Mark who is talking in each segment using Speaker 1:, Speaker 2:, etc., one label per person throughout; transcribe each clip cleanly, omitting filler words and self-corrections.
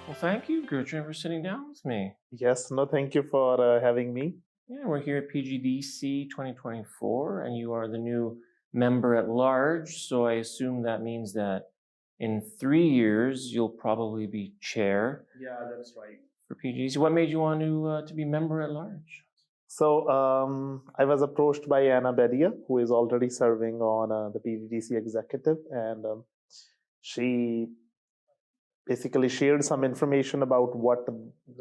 Speaker 1: Well, thank you, Gurcharn, for sitting down with me.
Speaker 2: Yes, no, thank you for having me.
Speaker 1: Yeah, we're here at PGDC 2024, and you are the new member at large. So I assume that means that in 3 years, you'll probably be chair
Speaker 2: Yeah, that's right.
Speaker 1: for PGDC. What made you want to be member at large?
Speaker 2: So I was approached by Anna Bedia, who is already serving on the PGDC executive, and she basically shared some information about what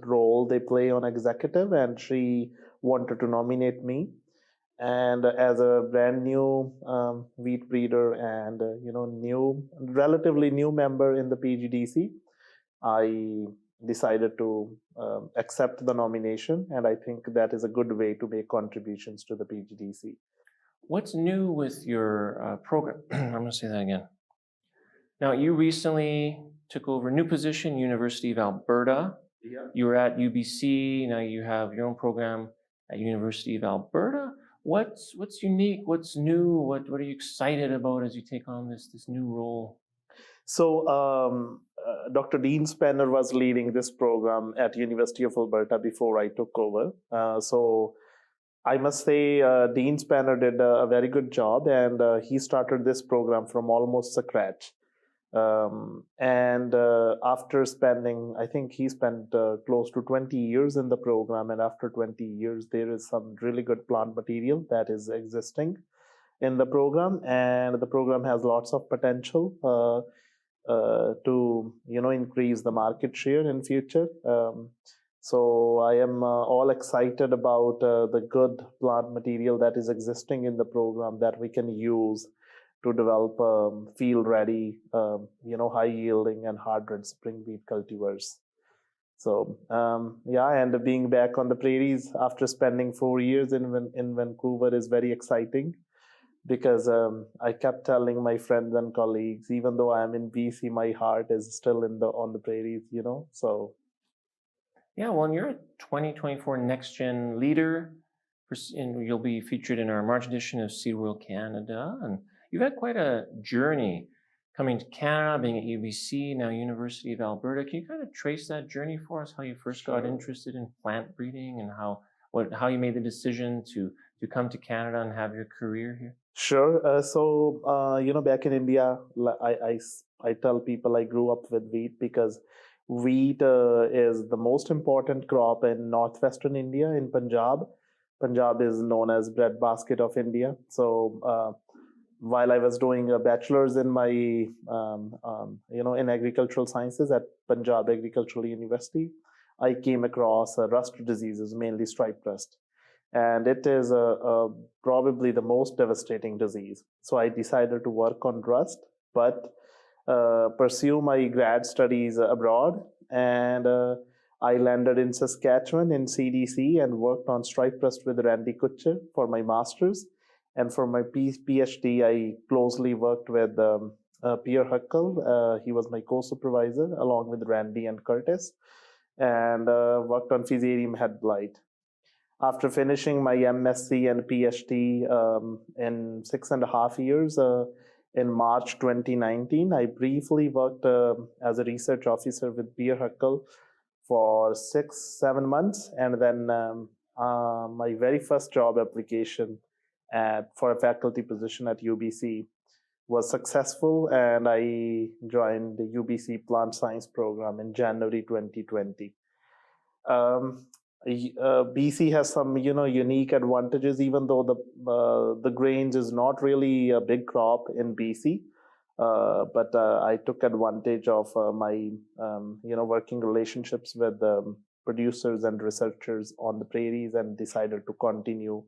Speaker 2: role they play on executive, and she wanted to nominate me. And as a brand new wheat breeder and relatively new member in the PGDC, I decided to accept the nomination, and I think that is a good way to make contributions to the PGDC.
Speaker 1: What's new with your program? I'm going to say that again. Now, you recently took over a new position, University of Alberta.
Speaker 2: Yeah.
Speaker 1: You were at UBC. Now you have your own program at University of Alberta. What's unique? What's new? What are you excited about as you take on this new role?
Speaker 2: So Dr. Dean Spanner was leading this program at University of Alberta before I took over. So I must say Dean Spanner did a very good job, and he started this program from almost scratch. And after spending, I think he spent close to 20 years in the program, and after 20 years, there is some really good plant material that is existing in the program, and the program has lots of potential to increase the market share in future. So I am all excited about the good plant material that is existing in the program that we can use to develop field ready, high yielding and hard red spring wheat cultivars. So and being back on the prairies after spending 4 years in Vancouver is very exciting, because I kept telling my friends and colleagues, even though I'm in BC, my heart is still on the prairies, So
Speaker 1: yeah, well, you're a 2024 Next Gen leader, and you'll be featured in our March edition of Seed World Canada. And you've had quite a journey coming to Canada, being at UBC, now University of Alberta. Can you kind of trace that journey for us? How you first got interested in plant breeding, and how you made the decision to come to Canada and have your career here?
Speaker 2: Sure. Back in India, I tell people I grew up with wheat, because wheat is the most important crop in northwestern India, in Punjab. Punjab is known as breadbasket of India. So while I was doing a bachelor's in my in agricultural sciences at Punjab Agricultural University, I came across rust diseases, mainly stripe rust, and it is probably the most devastating disease. So I decided to work on rust, but pursue my grad studies abroad, and I landed in Saskatchewan in CDC and worked on stripe rust with Randy Kutcher for my master's. And for my PhD, I closely worked with Pierre Huckel. He was my co-supervisor, along with Randy and Curtis, and worked on Fusarium head blight. After finishing my MSc and PhD in 6.5 years, in March 2019, I briefly worked as a research officer with Pierre Huckel for 6-7 months, and then my very first job application for a faculty position at UBC was successful, and I joined the UBC Plant Science program in January 2020. BC has some unique advantages, even though the grains is not really a big crop in BC. But I took advantage of my working relationships with producers and researchers on the prairies, and decided to continue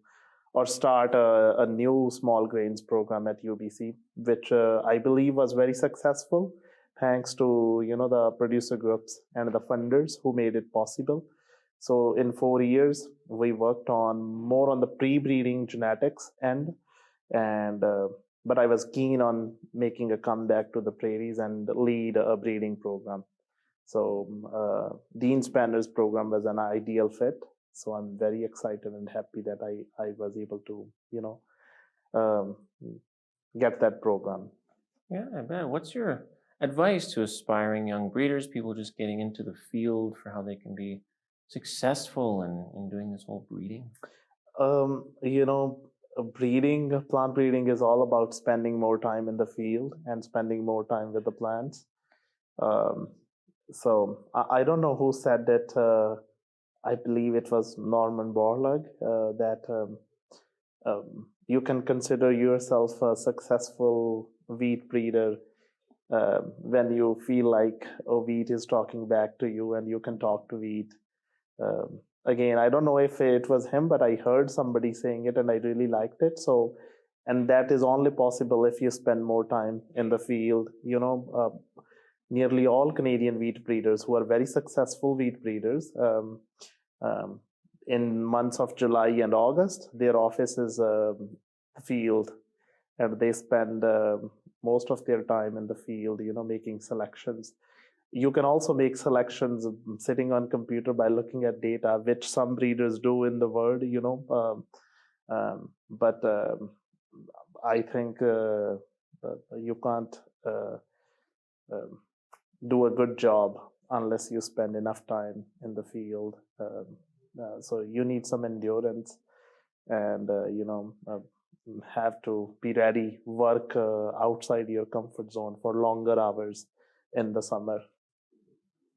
Speaker 2: or start a new small grains program at UBC, which I believe was very successful, thanks to the producer groups and the funders who made it possible. So in 4 years, we worked on more on the pre-breeding genetics end, and but I was keen on making a comeback to the prairies and lead a breeding program. So Dean Spanner's program was an ideal fit. So I'm very excited and happy that I was able to get that program.
Speaker 1: Yeah, I bet. What's your advice to aspiring young breeders, people just getting into the field, for how they can be successful in doing this whole breeding?
Speaker 2: You know, plant breeding is all about spending more time in the field and spending more time with the plants. Um, so I don't know who said it. I believe it was Norman Borlaug that you can consider yourself a successful wheat breeder when you feel like a wheat is talking back to you and you can talk to wheat. Again, I don't know if it was him, but I heard somebody saying it and I really liked it. So, and that is only possible if you spend more time in the field. Nearly all Canadian wheat breeders who are very successful wheat breeders, um, in months of July and August, their office is field, and they spend most of their time in the field, making selections. You can also make selections sitting on computer by looking at data, which some breeders do in the world, but I think you can't um, do a good job unless you spend enough time in the field. So you need some endurance, and have to be ready, work outside your comfort zone for longer hours in the summer.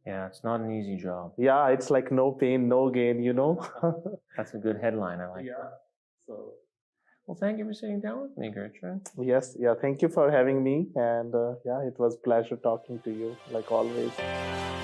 Speaker 1: Yeah, it's not an easy job.
Speaker 2: Yeah, it's like no pain, no gain,
Speaker 1: That's a good headline. I like
Speaker 2: Yeah.
Speaker 1: that.
Speaker 2: So,
Speaker 1: Well, thank you for sitting down with me, Gurcharn.
Speaker 2: yes, yeah, thank you for having me. And yeah, it was pleasure talking to you, like always.